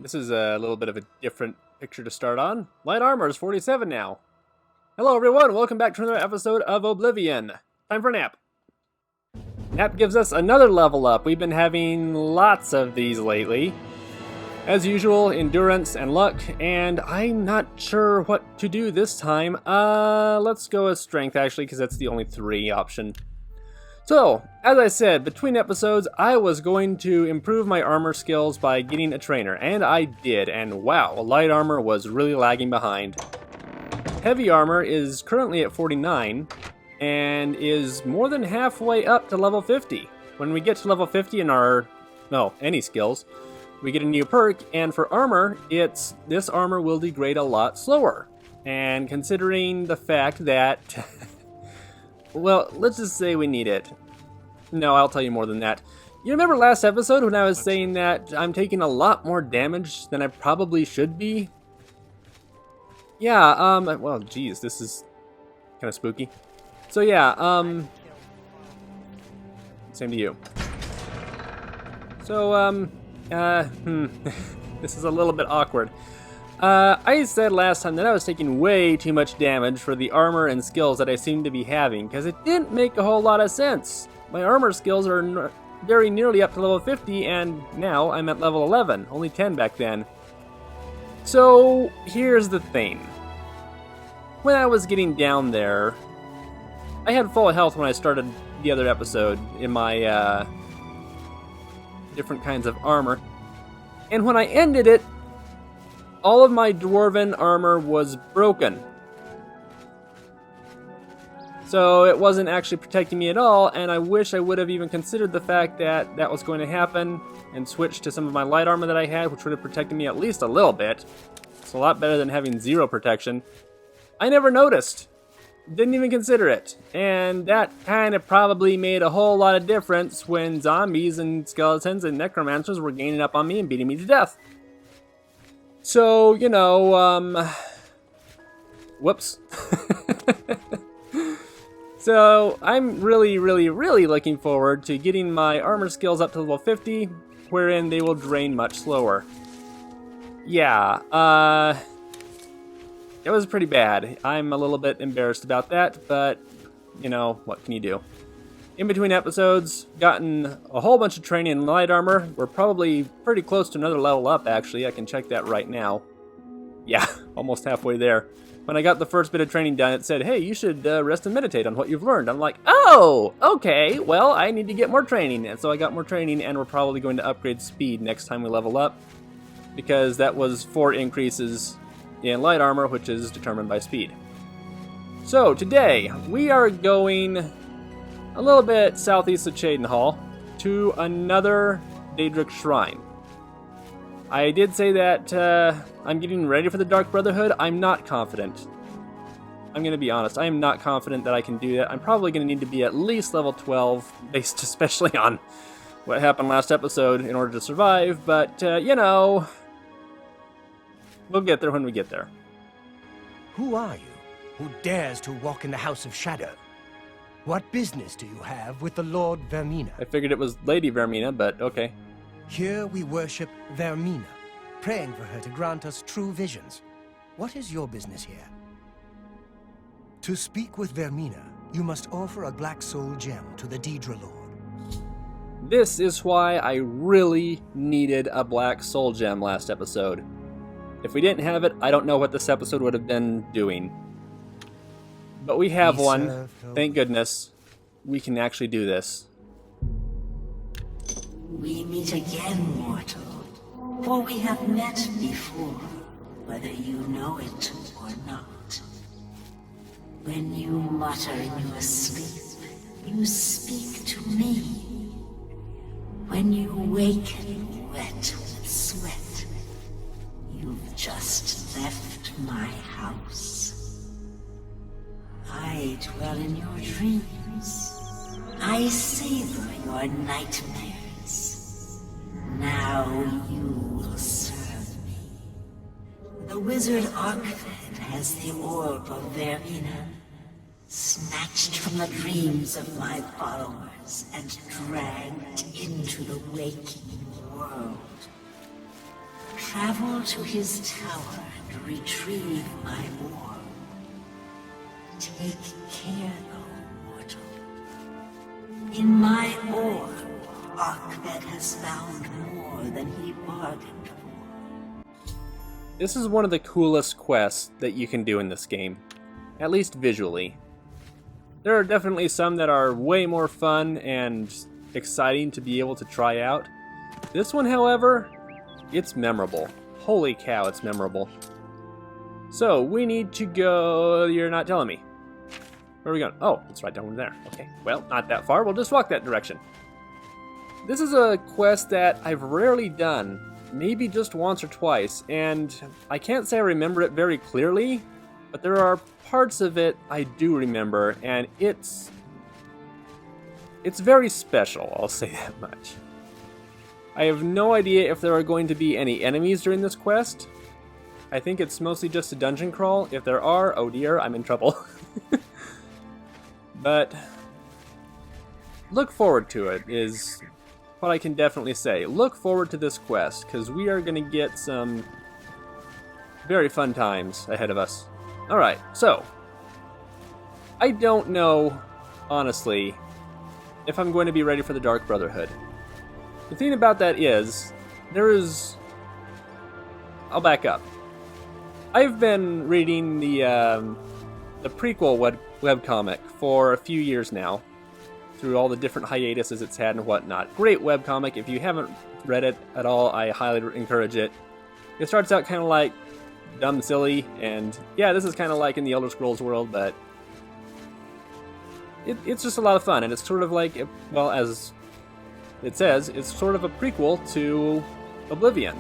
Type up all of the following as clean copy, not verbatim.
This is a little bit of a different picture to start on. Light armor is 47 now. Hello everyone, welcome back to another episode of Oblivion. Time for a nap. Nap gives us another level up. We've been having lots of these lately. As usual, endurance and luck, and I'm not sure what to do this time. Let's go with strength actually, because that's the only 3 option. So, as I said, between episodes, I was going to improve my armor skills by getting a trainer, and I did, and wow, light armor was really lagging behind. Heavy armor is currently at 49, and is more than halfway up to level 50. When we get to level 50 in any skills, we get a new perk, and for armor, this armor will degrade a lot slower. And considering the fact that... well, let's just say we need it. No, I'll tell you more than that. You remember last episode when I was saying that I'm taking a lot more damage than I probably should be? Yeah, well, geez, this is kind of spooky. So yeah, same to you. So, this is a little bit awkward. I said last time that I was taking way too much damage for the armor and skills that I seem to be having, because it didn't make a whole lot of sense. My armor skills are very nearly up to level 50, and now I'm at level 11, only 10 back then. So, here's the thing. When I was getting down there, I had full health when I started the other episode in my different kinds of armor, and when I ended it, all of my dwarven armor was broken. So it wasn't actually protecting me at all, and I wish I would have even considered the fact that that was going to happen and switched to some of my light armor that I had, which would have protected me at least a little bit. It's a lot better than having 0 protection. I never noticed. Didn't even consider it. And that kind of probably made a whole lot of difference when zombies and skeletons and necromancers were gaining up on me and beating me to death. So, you know, whoops. So, I'm really looking forward to getting my armor skills up to level 50, wherein they will drain much slower. Yeah, it was pretty bad. I'm a little bit embarrassed about that, but, you know, what can you do? In between episodes, gotten a whole bunch of training in light armor. We're probably pretty close to another level up, actually. I can check that right now. Yeah, almost halfway there. When I got the first bit of training done, it said, hey, you should rest and meditate on what you've learned. I'm like, oh, okay, well, I need to get more training. And so I got more training, and we're probably going to upgrade speed next time we level up, because that was 4 increases in light armor, which is determined by speed. So, today, we are going a little bit southeast of Cheydinhal to another Daedric Shrine. I did say that I'm getting ready for the Dark Brotherhood. I'm not confident. I'm going to be honest. I am not confident that I can do that. I'm probably going to need to be at least level 12, based especially on what happened last episode in order to survive. But, you know, we'll get there when we get there. Who are you, who dares to walk in the House of Shadow? What business do you have with the Lord Vermina? I figured it was Lady Vermina, but okay. Here we worship Vermina, praying for her to grant us true visions. What is your business here? To speak with Vermina, you must offer a black soul gem to the Daedra Lord. This is why I really needed a black soul gem last episode. If we didn't have it, I don't know what this episode would have been doing. But we have one. Thank goodness. We can actually do this. We meet again, mortal, for we have met before, whether you know it or not. When you mutter in your sleep, you speak to me. When you waken wet with sweat, you've just left my house. I dwell in your dreams. I savor your nightmares. Now you will serve me. The wizard Arkfed has the orb of Vermina, snatched from the dreams of my followers and dragged into the waking world. Travel to his tower and retrieve my orb. Take care, though, mortal. In my orb, Ahmed has found more than he bargained for. This is one of the coolest quests that you can do in this game, at least visually. There are definitely some that are way more fun and exciting to be able to try out. This one, however, it's memorable. Holy cow, it's memorable. So, we need to go... You're not telling me. Where are we going? Oh, it's right down there. Okay, well, not that far. We'll just walk that direction. This is a quest that I've rarely done. Maybe just once or twice. And I can't say I remember it very clearly, but there are parts of it I do remember, and it's very special, I'll say that much. I have no idea if there are going to be any enemies during this quest. I think it's mostly just a dungeon crawl. If there are, oh dear, I'm in trouble. But look forward to it is what I can definitely say. Look forward to this quest, because we are going to get some very fun times ahead of us. Alright, so I don't know, honestly, if I'm going to be ready for the Dark Brotherhood. The thing about that is, I'll back up. I've been reading the prequel webcomic for a few years now, through all the different hiatuses it's had and whatnot. Great webcomic. If you haven't read it at all, I highly encourage it. It starts out kind of like dumb, silly, and yeah, this is kind of like in the Elder Scrolls world, but it's just a lot of fun, and it's sort of like, well, as it says, it's sort of a prequel to Oblivion.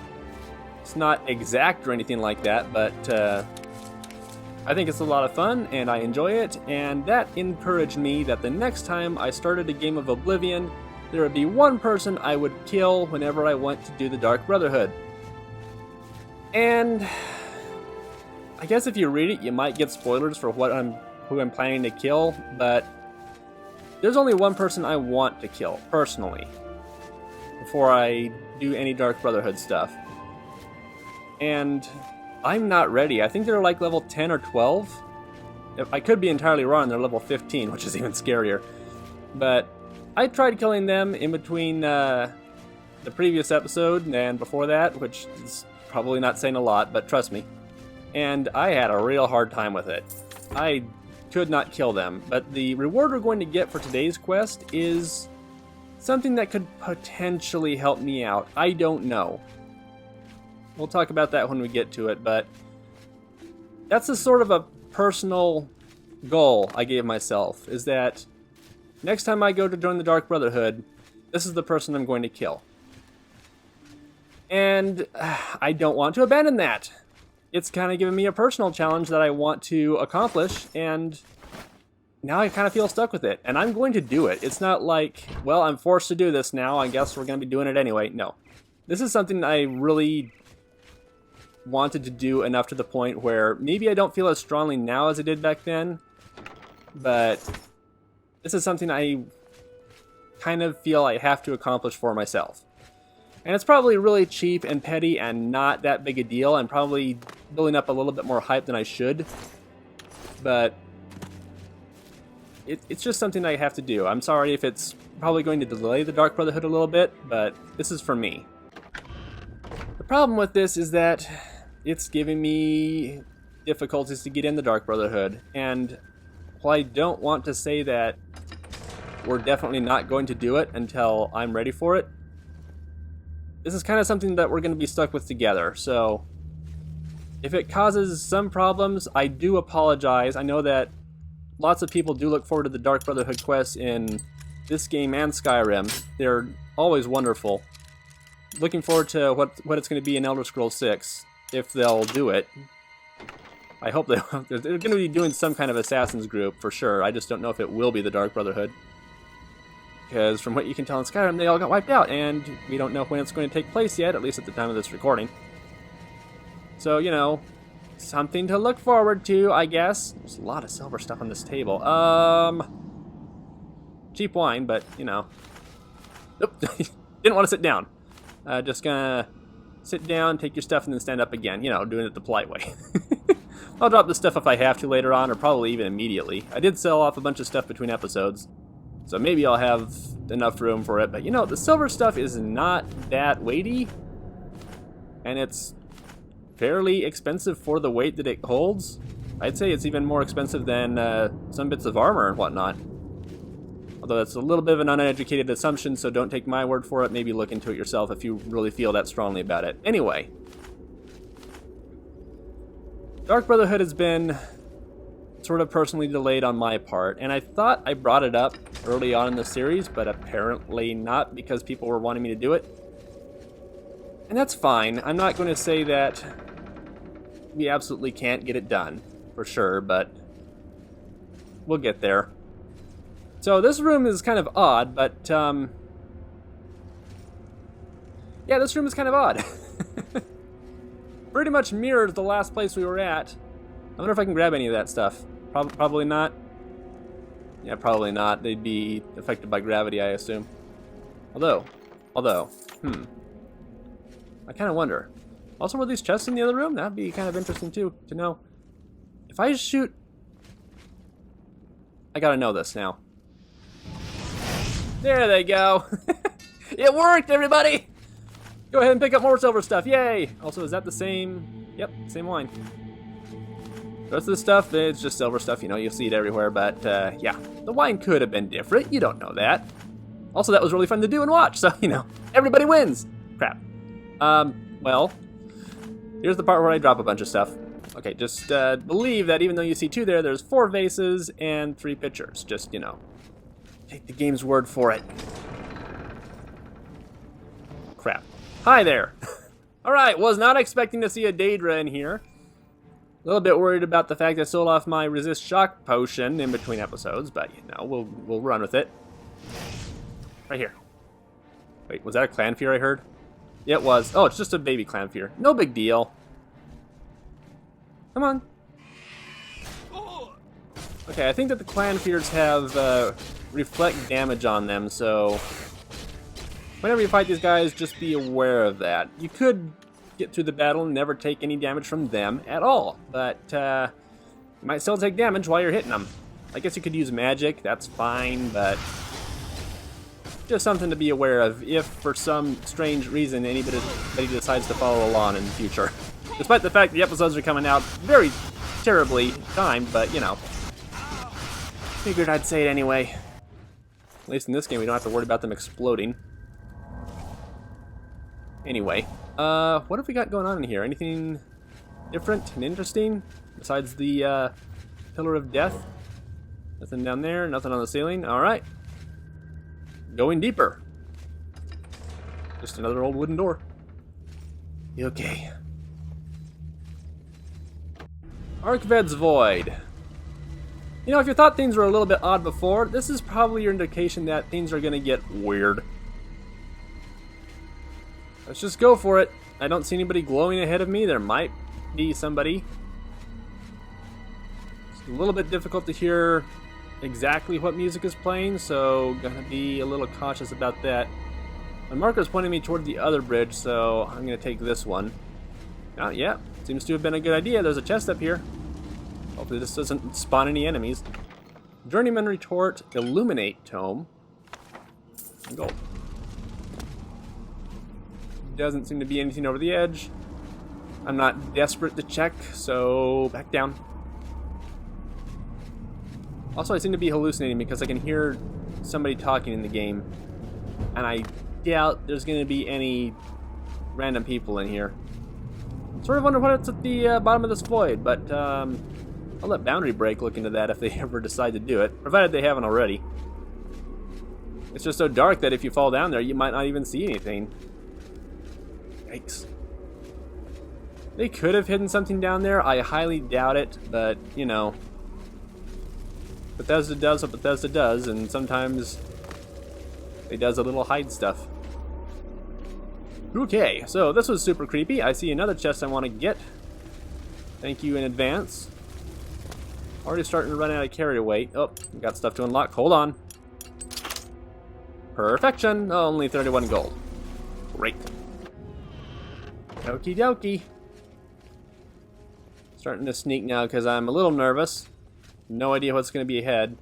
It's not exact or anything like that, but I think it's a lot of fun, and I enjoy it, and that encouraged me that the next time I started a game of Oblivion, there would be one person I would kill whenever I went to do the Dark Brotherhood. And I guess if you read it, you might get spoilers for who I'm planning to kill, but there's only one person I want to kill, personally, before I do any Dark Brotherhood stuff. And I'm not ready. I think they're like level 10 or 12. I could be entirely wrong, they're level 15, which is even scarier. But I tried killing them in between the previous episode and before that, which is probably not saying a lot, but trust me. And I had a real hard time with it. I could not kill them, but the reward we're going to get for today's quest is something that could potentially help me out. I don't know. We'll talk about that when we get to it, but that's a sort of a personal goal I gave myself, is that next time I go to join the Dark Brotherhood, this is the person I'm going to kill. And I don't want to abandon that. It's kind of given me a personal challenge that I want to accomplish, and now I kind of feel stuck with it, and I'm going to do it. It's not like, well, I'm forced to do this now, I guess we're going to be doing it anyway. No. This is something I really wanted to do enough to the point where maybe I don't feel as strongly now as I did back then, but this is something I kind of feel I have to accomplish for myself. And it's probably really cheap and petty and not that big a deal. I'm probably building up a little bit more hype than I should, but it's just something I have to do. I'm sorry if it's probably going to delay the Dark Brotherhood a little bit, but this is for me. The problem with this is that it's giving me difficulties to get in the Dark Brotherhood, and while I don't want to say that we're definitely not going to do it until I'm ready for it, this is kind of something that we're going to be stuck with together, so if it causes some problems, I do apologize. I know that lots of people do look forward to the Dark Brotherhood quests in this game and Skyrim. They're always wonderful. Looking forward to what it's going to be in Elder Scrolls 6, if they'll do it. I hope they're going to be doing some kind of Assassin's group, for sure. I just don't know if it will be the Dark Brotherhood. Because from what you can tell in Skyrim, they all got wiped out, and we don't know when it's going to take place yet, at least at the time of this recording. So, you know, something to look forward to, I guess. There's a lot of silver stuff on this table. Cheap wine, but, you know. Nope, didn't want to sit down. Just gonna sit down, take your stuff, and then stand up again. You know, doing it the polite way. I'll drop this stuff if I have to later on, or probably even immediately. I did sell off a bunch of stuff between episodes, so maybe I'll have enough room for it. But you know, the silver stuff is not that weighty, and it's fairly expensive for the weight that it holds. I'd say it's even more expensive than some bits of armor and whatnot. Although that's a little bit of an uneducated assumption, so don't take my word for it. Maybe look into it yourself if you really feel that strongly about it. Anyway, Dark Brotherhood has been sort of personally delayed on my part, and I thought I brought it up early on in the series, but apparently not, because people were wanting me to do it. And that's fine. I'm not going to say that we absolutely can't get it done, for sure, but we'll get there. So this room is kind of odd, but yeah, this room is kind of odd. Pretty much mirrors the last place we were at. I wonder if I can grab any of that stuff. Probably not. Yeah, probably not. They'd be affected by gravity, I assume. Although, I kind of wonder. Also, were these chests in the other room? That'd be kind of interesting too, to know. If I shoot... I gotta know this now. There they go. It worked, everybody! Go ahead and pick up more silver stuff. Yay! Also, is that the same? Yep, same wine. The rest of the stuff, it's just silver stuff. You know, you'll see it everywhere. But, yeah. The wine could have been different. You don't know that. Also, that was really fun to do and watch. So, you know, everybody wins. Crap. Well, here's the part where I drop a bunch of stuff. Okay, just believe that even though you see 2 there, there's 4 vases and 3 pitchers. Just, you know, take the game's word for it. Crap. Hi there. Alright, was not expecting to see a Daedra in here. A little bit worried about the fact I sold off my resist shock potion in between episodes, but you know, we'll run with it. Right here. Wait, was that a Clanfear I heard? Yeah, it was. Oh, it's just a baby Clanfear. No big deal. Come on. Okay, I think that the Clanfears have reflect damage on them, so whenever you fight these guys, just be aware of that. You could get through the battle and never take any damage from them at all, but you might still take damage while you're hitting them. I guess you could use magic, that's fine, but just something to be aware of if for some strange reason anybody decides to follow along in the future. Despite the fact the episodes are coming out very terribly timed, but you know, figured I'd say it anyway. At least in this game we don't have to worry about them exploding. Anyway, what have we got going on in here? Anything different and interesting besides the Pillar of Death? Nothing down there, nothing on the ceiling. Alright. Going deeper. Just another old wooden door. Okay. Archved's Void. You know, if you thought things were a little bit odd before, this is probably your indication that things are going to get weird. Let's just go for it. I don't see anybody glowing ahead of me. There might be somebody. It's a little bit difficult to hear exactly what music is playing, so gonna be a little cautious about that. My marker's pointing me toward the other bridge, so I'm gonna take this one. Oh, yeah, seems to have been a good idea. There's a chest up here. Hopefully this doesn't spawn any enemies. Journeyman Retort, Illuminate Tome. Gold. Doesn't seem to be anything over the edge. I'm not desperate to check, so back down. Also, I seem to be hallucinating because I can hear somebody talking in the game, and I doubt there's going to be any random people in here. Sort of wonder what's at the bottom of this void, but I'll let Boundary Break look into that if they ever decide to do it, provided they haven't already. It's just so dark that if you fall down there, you might not even see anything. Yikes. They could have hidden something down there. I highly doubt it, but, you know, Bethesda does what Bethesda does, and sometimes it does a little hide stuff. Okay, so this was super creepy. I see another chest I want to get. Thank you in advance. Already starting to run out of carry weight. Oh, we got stuff to unlock. Hold on. Perfection. Only 31 gold. Great. Okie dokie. Starting to sneak now because I'm a little nervous. No idea what's going to be ahead.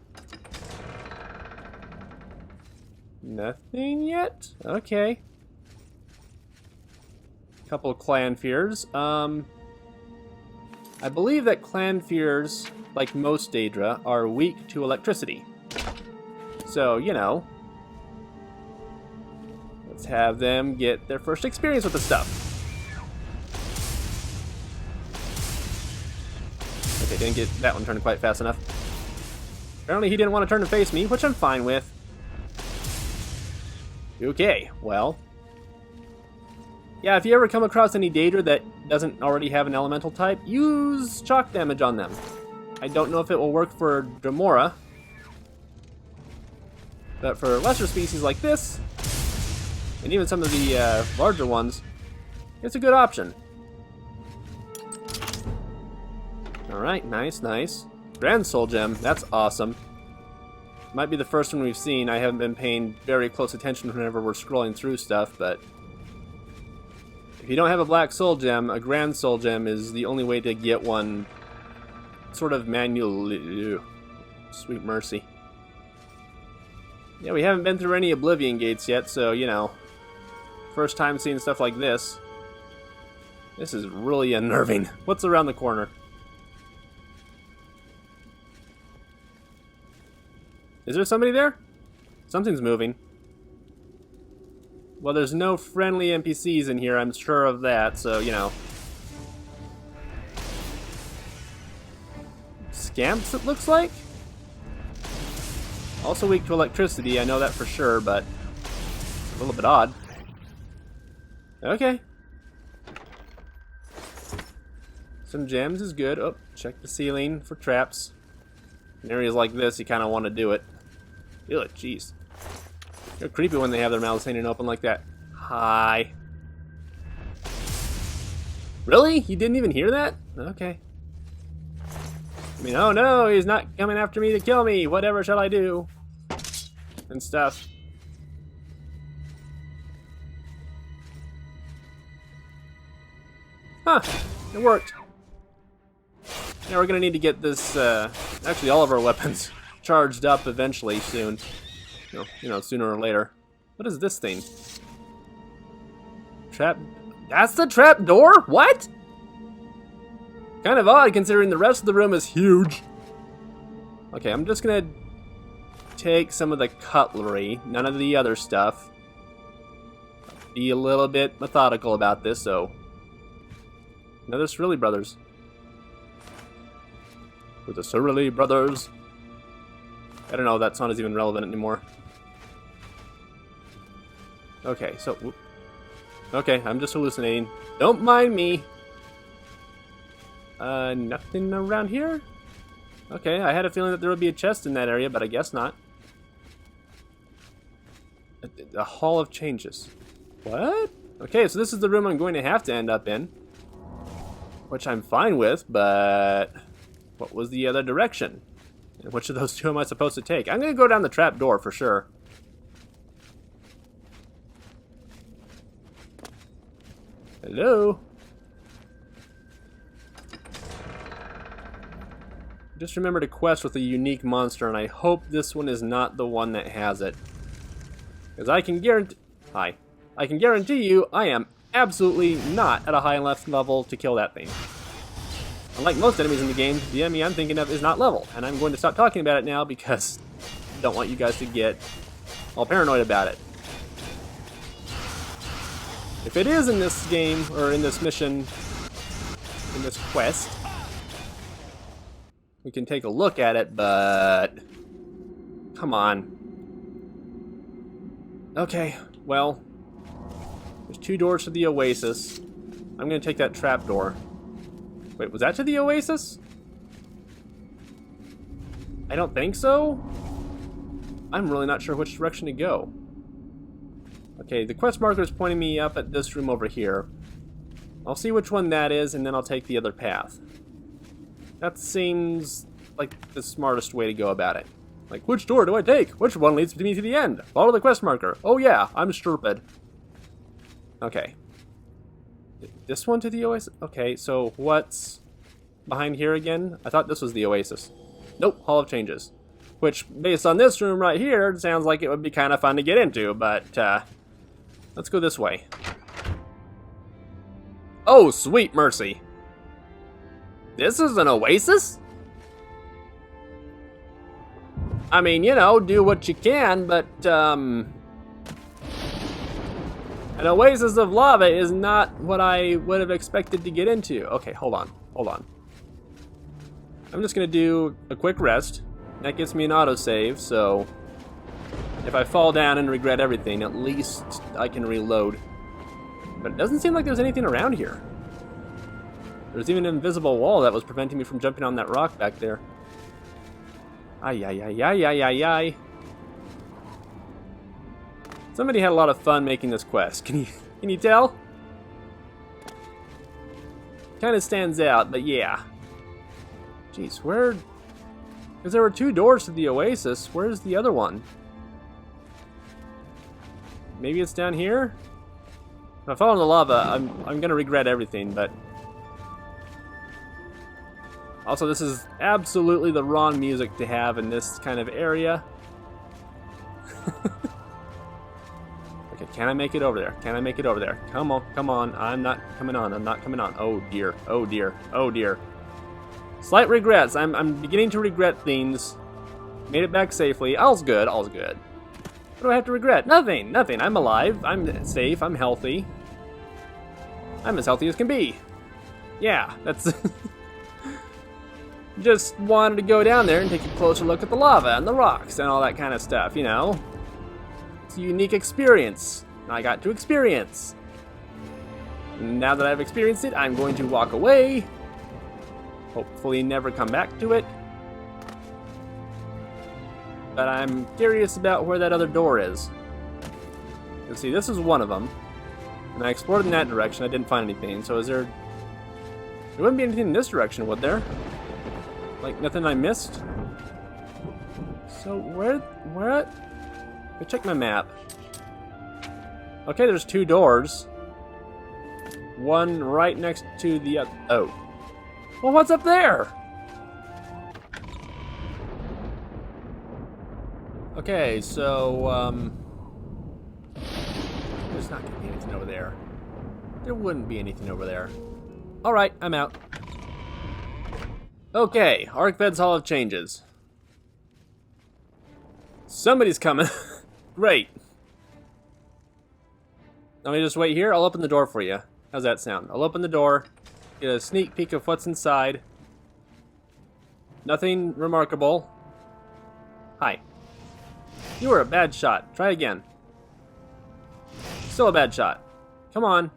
Nothing yet? Okay. Couple of clan fears. I believe that clan fears, like most Daedra, are weak to electricity. So, you know, let's have them get their first experience with the stuff. Okay, didn't get that one turned quite fast enough. Apparently he didn't want to turn to face me, which I'm fine with. Okay, well. Yeah, if you ever come across any Daedra that doesn't already have an elemental type, use shock damage on them. I don't know if it will work for Dremora, but for lesser species like this, and even some of the larger ones, it's a good option. Alright, nice, nice. Grand Soul Gem, that's awesome. Might be the first one we've seen. I haven't been paying very close attention whenever we're scrolling through stuff, but if you don't have a Black Soul Gem, a Grand Soul Gem is the only way to get one sort of manually. Sweet mercy. Yeah, we haven't been through any Oblivion gates yet, so, you know, first time seeing stuff like this. This is really unnerving. What's around the corner? Is there somebody there? Something's moving. Well, there's no friendly NPCs in here, I'm sure of that, so, you know. Scamps, it looks like? Also weak to electricity, I know that for sure, but a little bit odd. Okay. Some gems is good. Oh, check the ceiling for traps. In areas like this, you kind of want to do it. Ew, jeez. They're creepy when they have their mouths hanging open like that. Hi. Really? You didn't even hear that? Okay. I mean, oh no, he's not coming after me to kill me. Whatever shall I do? And stuff. Huh. It worked. Now we're gonna need to get this, actually all of our weapons charged up eventually soon. You know, sooner or later. What is this thing? Trap... That's the trap door? What? Kind of odd considering the rest of the room is huge. Okay, I'm just gonna take some of the cutlery, none of the other stuff. Be a little bit methodical about this, so... Another Cerilli Brothers. With the Cerilli Brothers. I don't know, that song is even relevant anymore. Okay, so... Whoop. Okay, I'm just hallucinating. Don't mind me. Nothing around here? Okay, I had a feeling that there would be a chest in that area, but I guess not. A Hall of Changes. What? Okay, so this is the room I'm going to have to end up in. Which I'm fine with, but... What was the other direction? And which of those two am I supposed to take? I'm going to go down the trap door for sure. Hello? Just remember to quest with a unique monster, and I hope this one is not the one that has it. Because I can guarantee... Hi. I can guarantee you I am absolutely not at a high enough level to kill that thing. Unlike most enemies in the game, the enemy I'm thinking of is not level, and I'm going to stop talking about it now because I don't want you guys to get all paranoid about it. If it is in this game, or in this mission, in this quest, we can take a look at it, but... Come on. Okay, well, there's two doors to the Oasis. I'm going to take that trap door. Wait, was that to the Oasis? I don't think so. I'm really not sure which direction to go. Okay, the quest marker is pointing me up at this room over here. I'll see which one that is, and then I'll take the other path. That seems like the smartest way to go about it. Like, which door do I take? Which one leads me to the end? Follow the quest marker. Oh yeah, I'm stupid. Okay. this one to the oasis? Okay, so what's behind here again? I thought this was the oasis. Nope, Hall of Changes. Which, based on this room right here, sounds like it would be kind of fun to get into, but let's go this way. Oh, sweet mercy. This is an oasis? I mean, you know, do what you can, but an oasis of lava is not what I would have expected to get into. Okay, hold on. I'm just gonna do a quick rest. That gets me an autosave, so if I fall down and regret everything, at least I can reload. But it doesn't seem like there's anything around here. There's even an invisible wall that was preventing me from jumping on that rock back there. Ay, ay, ay, ay, ay, ay, ay. Somebody had a lot of fun making this quest. Can you tell? Kind of stands out, but yeah. Jeez, where... Because there were 2 doors to the oasis. Where's the other one? Maybe it's down here? If I fall in the lava, I'm gonna regret everything, but... Also, this is absolutely the wrong music to have in this kind of area. Okay, can I make it over there? Can I make it over there? Come on. I'm not coming on. Oh dear. Slight regrets. I'm beginning to regret things. Made it back safely. All's good. What do I have to regret? Nothing. I'm alive. I'm safe. I'm healthy. I'm as healthy as can be. Yeah, that's... Just wanted to go down there and take a closer look at the lava and the rocks and all that kind of stuff, you know? It's a unique experience. I got to experience. Now that I've experienced it, I'm going to walk away. Hopefully never come back to it. But I'm curious about where that other door is. You see, this is one of them. And I explored in that direction. I didn't find anything. So is there... There wouldn't be anything in this direction, would there? Like, nothing I missed? So, where... Let me check my map. Okay, there's 2 doors. One right next to the other... Oh. Well, what's up there? Okay, so, there's not gonna be anything over there. There wouldn't be anything over there. Alright, I'm out. Okay, ArcVed's Hall of Changes. Somebody's coming. Great. Let me just wait here. I'll open the door for you. How's that sound? I'll open the door, get a sneak peek of what's inside. Nothing remarkable. Hi. You were a bad shot. Try again. Still a bad shot. Come on.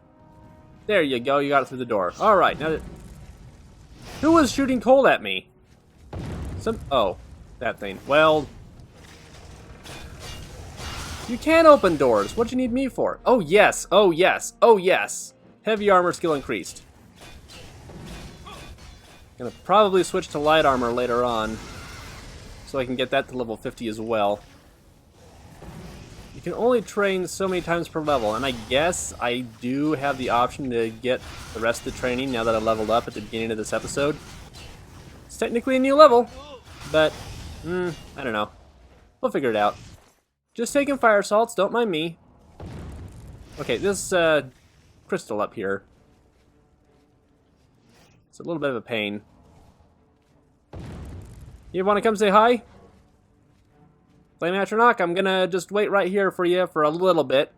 There you go. You got it through the door. Alright, now that... Who was shooting coal at me? Oh, that thing. Well... You can open doors. What do you need me for? Oh, yes. Heavy armor skill increased. Gonna probably switch to light armor later on, so I can get that to level 50 as well. You can only train so many times per level, and I guess I do have the option to get the rest of the training now that I leveled up at the beginning of this episode. It's technically a new level, but, I don't know. We'll figure it out. Just taking fire salts, don't mind me. Okay, this crystal up here. It's a little bit of a pain. You want to come say hi? Flame Atronach, I'm gonna just wait right here for you for a little bit.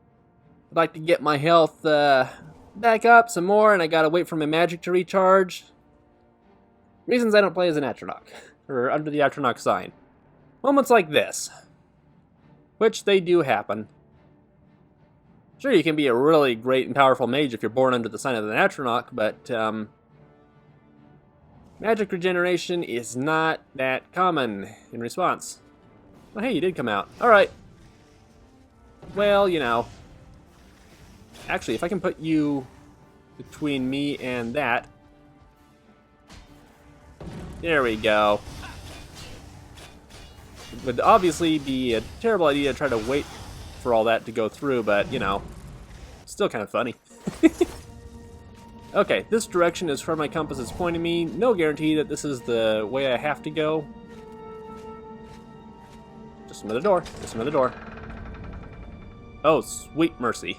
I'd like to get my health back up some more, and I gotta wait for my magic to recharge. Reasons I don't play as an Atronach, or under the Atronach sign. Moments like this. Which they do happen. Sure, you can be a really great and powerful mage if you're born under the sign of an Atronach, but magic regeneration is not that common in response. Oh, hey, you did come out. Alright. Well, you know. Actually, if I can put you between me and that. There we go. It would obviously be a terrible idea to try to wait for all that to go through, but, you know, still kind of funny. Okay, this direction is where my compass is pointing me. No guarantee that this is the way I have to go. Just another door. Just another door. Oh, sweet mercy.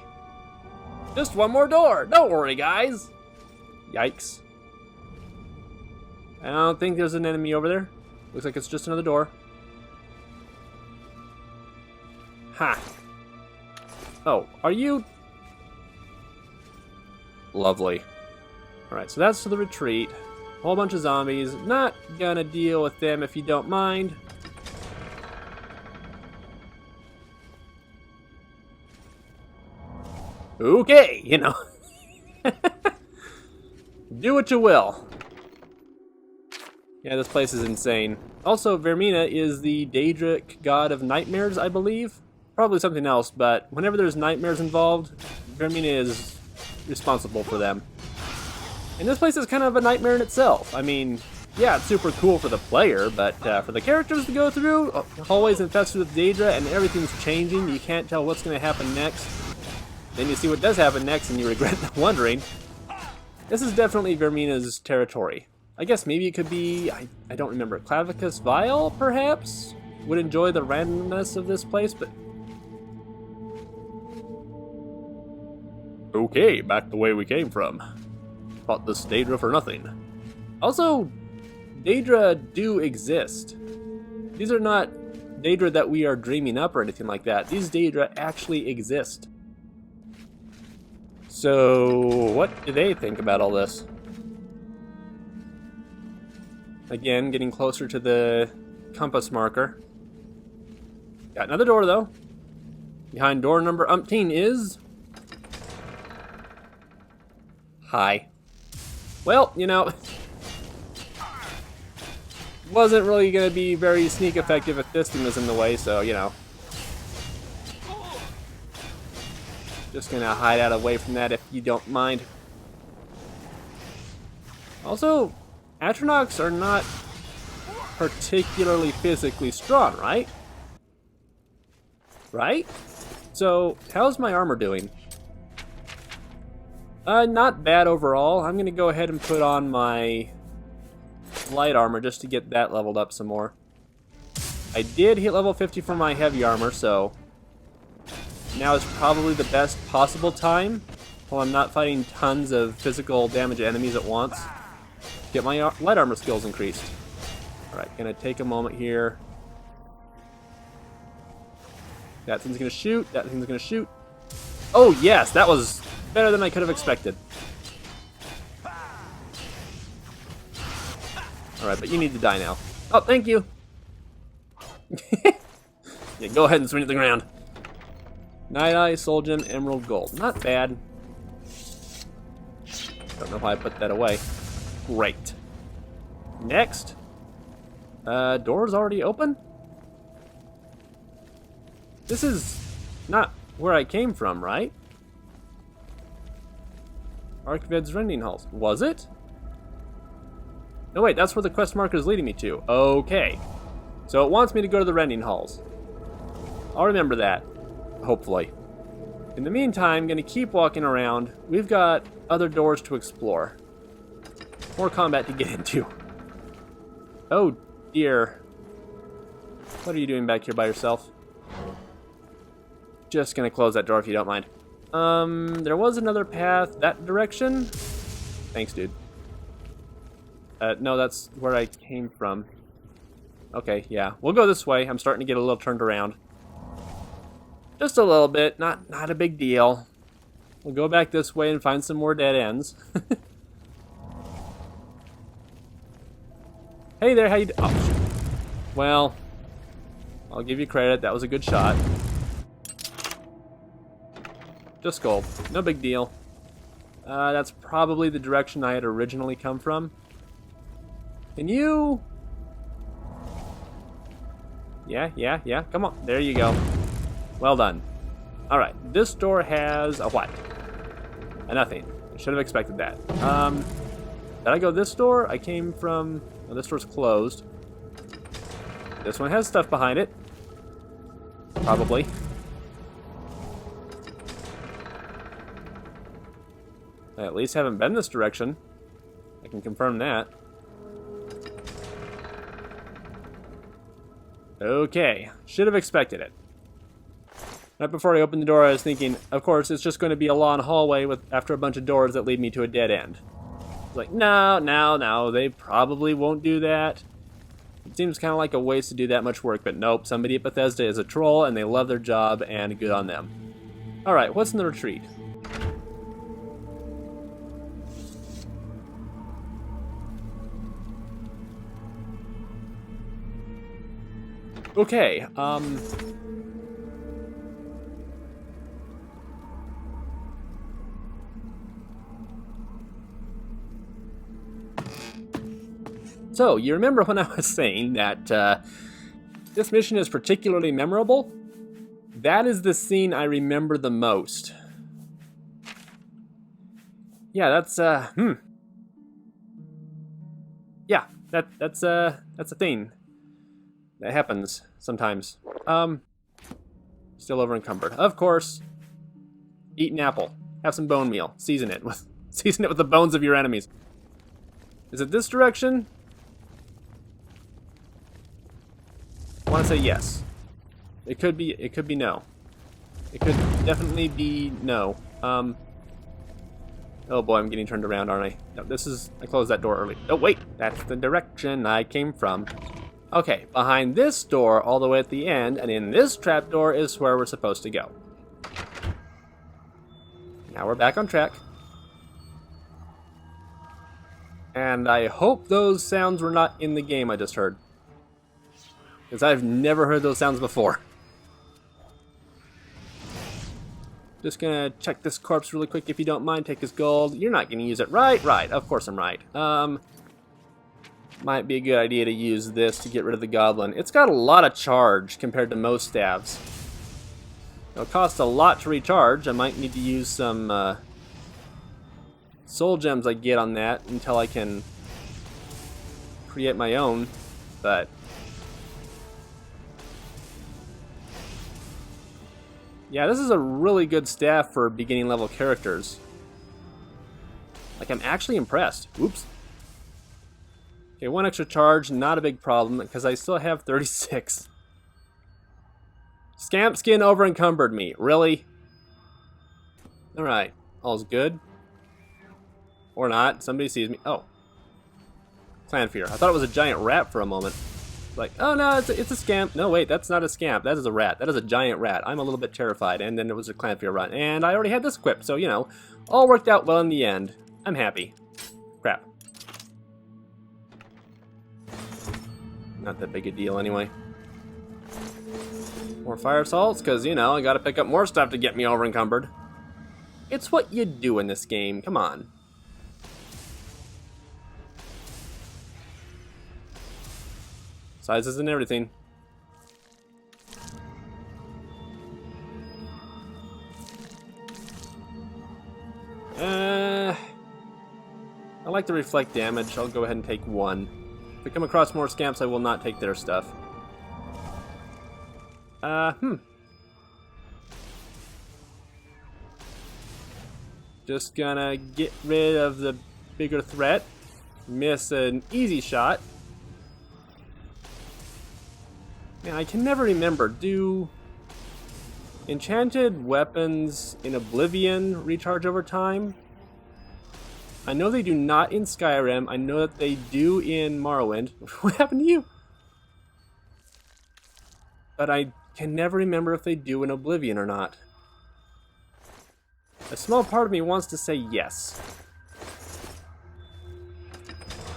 Just one more door. Don't worry, guys. Yikes. I don't think there's an enemy over there. Looks like it's just another door. Ha. Oh, are you... Lovely. Alright, so that's to the retreat. Whole bunch of zombies. Not gonna deal with them if you don't mind. Okay, you know. Do what you will. Yeah, this place is insane. Also, Vermina is the Daedric god of nightmares, I believe. Probably something else, but whenever there's nightmares involved, Vermina is responsible for them. And this place is kind of a nightmare in itself. I mean, yeah, it's super cool for the player, but for the characters to go through, hallways infested with Daedra and everything's changing, you can't tell what's going to happen next. Then you see what does happen next and you regret wondering. This is definitely Vermina's territory. I guess maybe it could be, I don't remember, Clavicus Vial, perhaps? Would enjoy the randomness of this place, but... Okay, back the way we came from. Fought this Daedra for nothing. Also, Daedra do exist. These are not Daedra that we are dreaming up or anything like that. These Daedra actually exist. So, what do they think about all this? Again, getting closer to the compass marker. Got another door, though. Behind door number umpteen is... Hi. Well, you know... wasn't really going to be very sneak effective if this thing was in the way, so, you know. Just going to hide out away from that if you don't mind. Also... Atronachs are not particularly physically strong, right? Right? So, how's my armor doing? Not bad overall. I'm gonna go ahead and put on my light armor just to get that leveled up some more. I did hit level 50 for my heavy armor, so now is probably the best possible time while I'm not fighting tons of physical damage enemies at once. Get my light armor skills increased. Alright, gonna take a moment here. That thing's gonna shoot, that thing's gonna shoot. Oh yes, that was better than I could have expected. Alright, but you need to die now. Oh, thank you! Yeah, go ahead and swing at the ground. Night Eye, Soul Gem, Emerald, Gold. Not bad. Don't know why I put that away. Great. Next. Door's already open? This is not where I came from, right? Archvid's Rending Halls. Was it? No, wait, that's where the quest marker is leading me to. Okay. So it wants me to go to the Rending Halls. I'll remember that. Hopefully. In the meantime, I'm going to keep walking around. We've got other doors to explore. More combat to get into. Oh dear. What are you doing back here by yourself? Just gonna close that door if you don't mind. There was another path that direction. Thanks, dude. No, that's where I came from. Okay, yeah. We'll go this way. I'm starting to get a little turned around. Just a little bit. Not a big deal. We'll go back this way and find some more dead ends. Hey there, how you oh, shoot. Well, I'll give you credit. That was a good shot. Just gold. No big deal. That's probably the direction I had originally come from. Can you... Yeah. Come on. There you go. Well done. Alright. This door has a what? A nothing. I should have expected that. Did I go this door? I came from... Oh, this door's closed. This one has stuff behind it. Probably. I at least haven't been this direction. I can confirm that. Okay, should have expected it. Right before I opened the door, I was thinking, of course, it's just going to be a long hallway after a bunch of doors that lead me to a dead end. I was like, no, they probably won't do that. It seems kind of like a waste to do that much work, but nope, somebody at Bethesda is a troll, and they love their job, and good on them. Alright, what's in the retreat? Okay, So, you remember when I was saying that this mission is particularly memorable? That is the scene I remember the most. Yeah, that's Yeah, that's a thing that happens sometimes. Still over encumbered. Of course. Eat an apple. Have some bone meal. Season it with the bones of your enemies. Is it this direction? I want to say yes. It could be no. It could definitely be no. Oh boy, I'm getting turned around, aren't I? No, I closed that door early. Oh wait, that's the direction I came from. Okay, behind this door, all the way at the end, and in this trapdoor is where we're supposed to go. Now we're back on track. And I hope those sounds were not in the game I just heard. Because I've never heard those sounds before. Just gonna check this corpse really quick if you don't mind. Take his gold. You're not gonna use it. Right. Of course I'm right. Might be a good idea to use this to get rid of the goblin. It's got a lot of charge compared to most staves. It'll cost a lot to recharge. I might need to use some soul gems I get on that until I can create my own. But yeah, this is a really good staff for beginning level characters. Like, I'm actually impressed. Oops. Okay, one extra charge, not a big problem, because I still have 36. Scamp skin over encumbered me. Really? Alright. All's good. Or not. Somebody sees me. Oh. Clan fear. I thought it was a giant rat for a moment. Like, oh no, it's a scamp. No, wait, that's not a scamp. That is a rat. That is a giant rat. I'm a little bit terrified. And then there was a clan fear run. And I already had this equipped, so, you know, all worked out well in the end. I'm happy. Crap. Not that big a deal anyway. More fire salts, because, you know, I gotta pick up more stuff to get me over encumbered. It's what you do in this game. Come on. Sizes and everything. I like to reflect damage. I'll go ahead and take one. If we come across more scamps, I will not take their stuff. Just gonna get rid of the bigger threat. Miss an easy shot. Man, I can never remember. Do enchanted weapons in Oblivion recharge over time? I know they do not in Skyrim. I know that they do in Morrowind. What happened to you? But I can never remember if they do in Oblivion or not. A small part of me wants to say yes.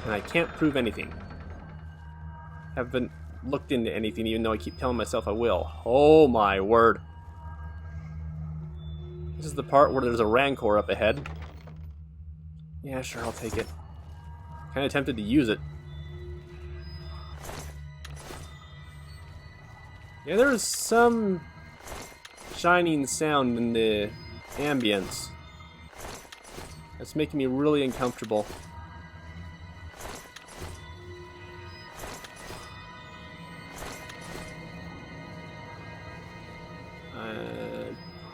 And I can't prove anything. Haven't looked into anything, even though I keep telling myself I will. Oh my word. This is the part where there's a rancor up ahead. Yeah, sure, I'll take it. Kinda tempted to use it. Yeah, there's some shining sound in the ambience. That's making me really uncomfortable.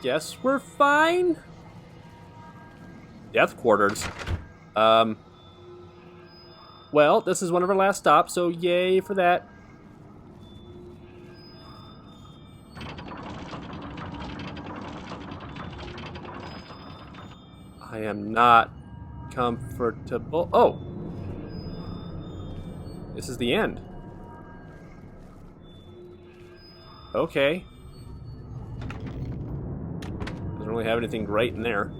Guess we're fine? Death quarters. Well, this is one of our last stops, so yay for that. I am not comfortable. Oh! This is the end. Okay. Doesn't really have anything great in there.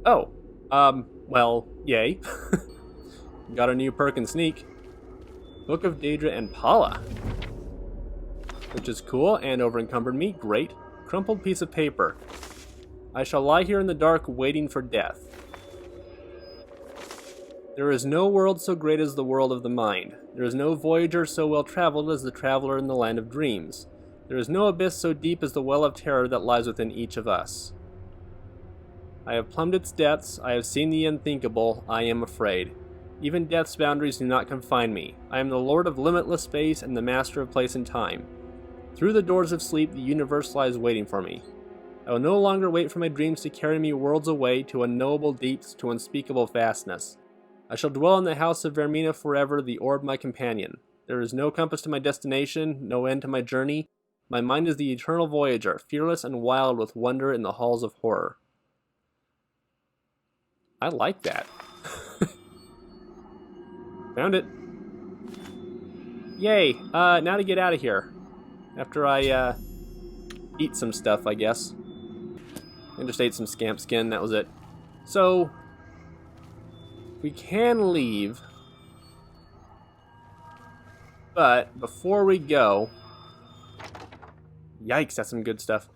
Oh. Well, yay. Got a new perk and sneak. Book of Daedra and Paula. Which is cool, and over encumbered me. Great. Crumpled piece of paper. I shall lie here in the dark waiting for death. There is no world so great as the world of the mind. There is no voyager so well traveled as the traveler in the land of dreams. There is no abyss so deep as the well of terror that lies within each of us. I have plumbed its depths, I have seen the unthinkable, I am afraid. Even death's boundaries do not confine me. I am the lord of limitless space and the master of place and time. Through the doors of sleep, the universe lies waiting for me. I will no longer wait for my dreams to carry me worlds away to unknowable deeps, to unspeakable vastness. I shall dwell in the house of Vermina forever, the orb my companion. There is no compass to my destination, no end to my journey. My mind is the eternal voyager, fearless and wild with wonder in the halls of horror. I like that. Found it. Yay! Now to get out of here. After I, eat some stuff, I guess. I just ate some scamp skin, that was it. So, we can leave. But, before we go... Yikes, that's some good stuff.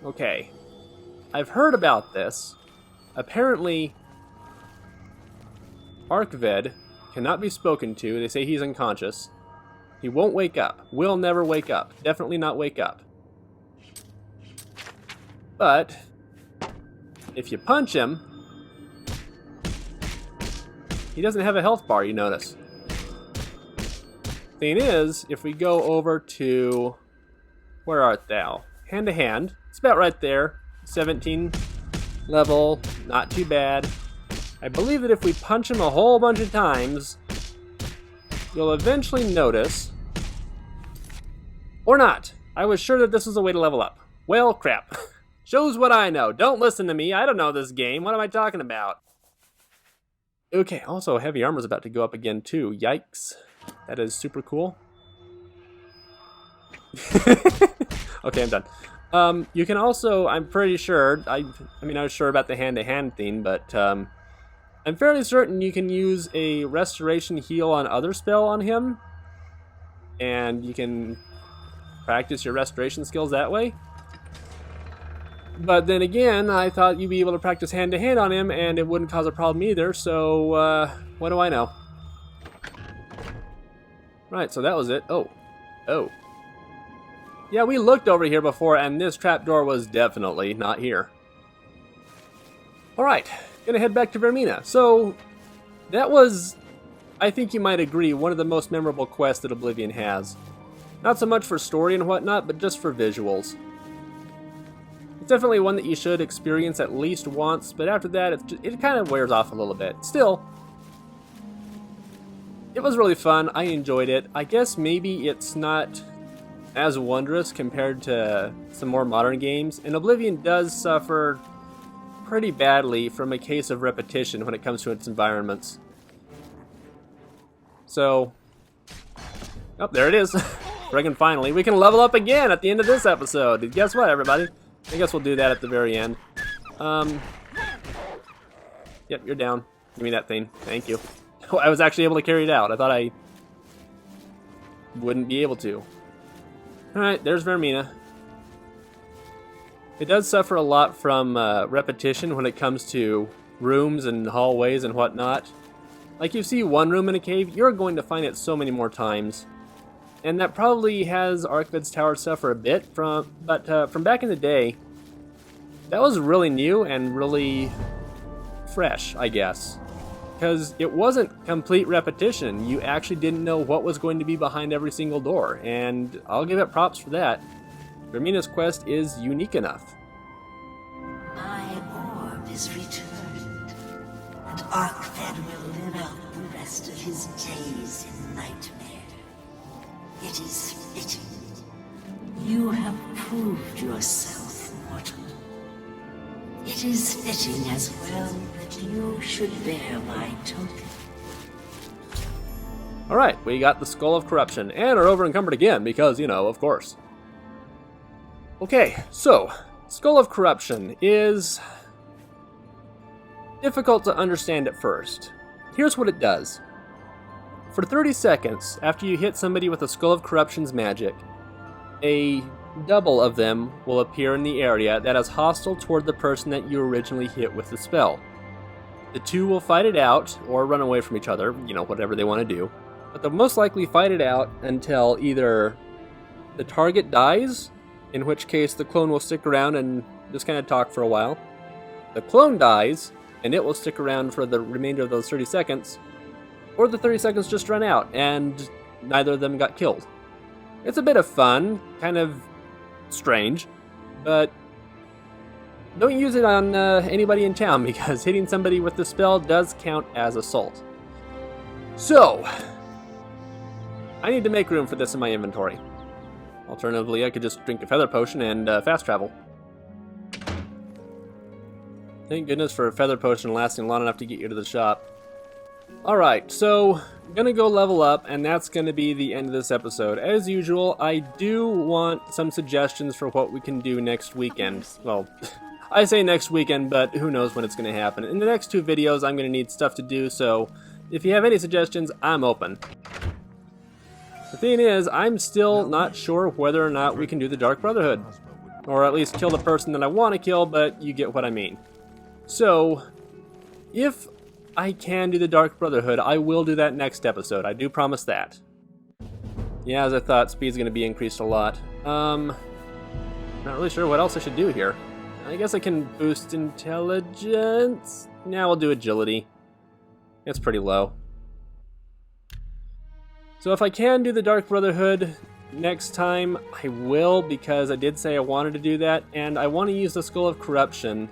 Okay. I've heard about this. Apparently, Archved cannot be spoken to. They say he's unconscious. He won't wake up. Will never wake up. Definitely not wake up. But, if you punch him, he doesn't have a health bar, you notice. Thing is, if we go over to... Where art thou? Hand to hand. It's about right there. 17 level. Not too bad. I believe that if we punch him a whole bunch of times, you'll eventually notice... Or not. I was sure that this was a way to level up. Well, crap. Shows what I know. Don't listen to me. I don't know this game. What am I talking about? Okay, also heavy armor's about to go up again too. Yikes. That is super cool. Okay, I'm done. You can also, I'm pretty sure, I mean, I was sure about the hand-to-hand thing, but I'm fairly certain you can use a restoration heal on other spell on him, and you can practice your restoration skills that way. But then again, I thought you'd be able to practice hand-to-hand on him, and it wouldn't cause a problem either, so, what do I know? Right, so that was it. Oh. Yeah, we looked over here before, and this trapdoor was definitely not here. Alright, gonna head back to Vermina. So, that was, I think you might agree, one of the most memorable quests that Oblivion has. Not so much for story and whatnot, but just for visuals. It's definitely one that you should experience at least once, but after that, it kind of wears off a little bit. Still, it was really fun. I enjoyed it. I guess maybe it's not as wondrous compared to some more modern games, and Oblivion does suffer pretty badly from a case of repetition when it comes to its environments. So, oh, there it is. Friggin' finally. We can level up again at the end of this episode. Guess what, everybody? I guess we'll do that at the very end. Yep, you're down. Give me that thing. Thank you. I was actually able to carry it out. I thought I wouldn't be able to. Alright, there's Vermina. It does suffer a lot from repetition when it comes to rooms and hallways and whatnot. Like, you see one room in a cave, you're going to find it so many more times. And that probably has Archved's Tower suffer a bit from, but from back in the day, that was really new and really fresh, I guess. Because it wasn't complete repetition. You actually didn't know what was going to be behind every single door, and I'll give it props for that. Vermina's quest is unique enough. My orb is returned, and Arkfed will live out the rest of his days in nightmare. It is fitting. You have proved yourself mortal. It is fitting as well that you should bear my token. Alright, we got the Skull of Corruption, and are over encumbered again, because, you know, of course. Okay, so, Skull of Corruption is difficult to understand at first. Here's what it does. For 30 seconds, after you hit somebody with the Skull of Corruption's magic, a double of them will appear in the area that is hostile toward the person that you originally hit with the spell. The two will fight it out, or run away from each other, you know, whatever they want to do. But they'll most likely fight it out until either the target dies, in which case the clone will stick around and just kind of talk for a while. The clone dies, and it will stick around for the remainder of those 30 seconds, or the 30 seconds just run out, and neither of them got killed. It's a bit of fun, kind of strange, but don't use it on anybody in town, because hitting somebody with the spell does count as assault. So, I need to make room for this in my inventory. Alternatively, I could just drink a feather potion and fast travel. Thank goodness for a feather potion lasting long enough to get you to the shop. Alright, so I'm gonna go level up, and that's gonna be the end of this episode. As usual, I do want some suggestions for what we can do next weekend. Well, I say next weekend, but who knows when it's gonna happen. In the next 2 videos, I'm gonna need stuff to do, so if you have any suggestions, I'm open. The thing is, I'm still not sure whether or not we can do the Dark Brotherhood. Or at least kill the person that I want to kill, but you get what I mean. So, if I can do the Dark Brotherhood, I will do that next episode. I do promise that. Yeah, as I thought, speed's going to be increased a lot. Not really sure what else I should do here. I guess I can boost intelligence. Now we'll do agility. It's pretty low. So if I can do the Dark Brotherhood next time, I will, because I did say I wanted to do that, and I want to use the Skull of Corruption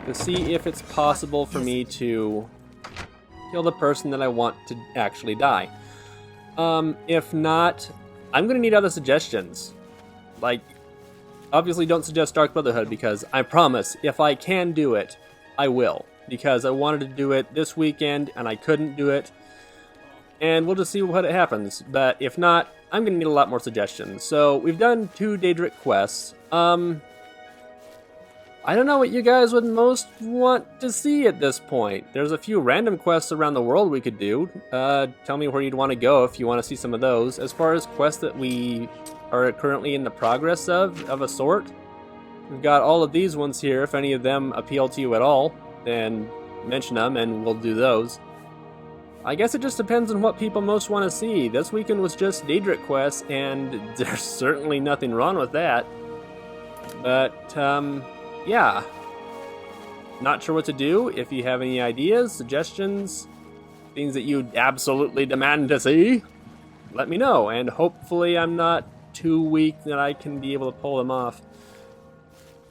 to see if it's possible for me to kill the person that I want to actually die. If not, I'm going to need other suggestions. Like, obviously don't suggest Dark Brotherhood, because I promise, if I can do it, I will. Because I wanted to do it this weekend, and I couldn't do it. And we'll just see what happens. But if not, I'm going to need a lot more suggestions. So, we've done 2 Daedric quests. I don't know what you guys would most want to see at this point. There's a few random quests around the world we could do. Tell me where you'd want to go if you want to see some of those. As far as quests that we are currently in the progress of a sort, we've got all of these ones here. If any of them appeal to you at all, then mention them and we'll do those. I guess it just depends on what people most want to see. This weekend was just Daedric quests, and there's certainly nothing wrong with that. But, yeah. Not sure what to do. If you have any ideas, suggestions, things that you absolutely demand to see, let me know. And hopefully I'm not too weak that I can be able to pull them off.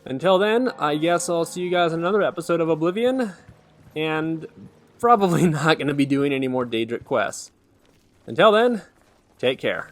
Until then, I guess I'll see you guys in another episode of Oblivion. And probably not going to be doing any more Daedric quests. Until then, take care.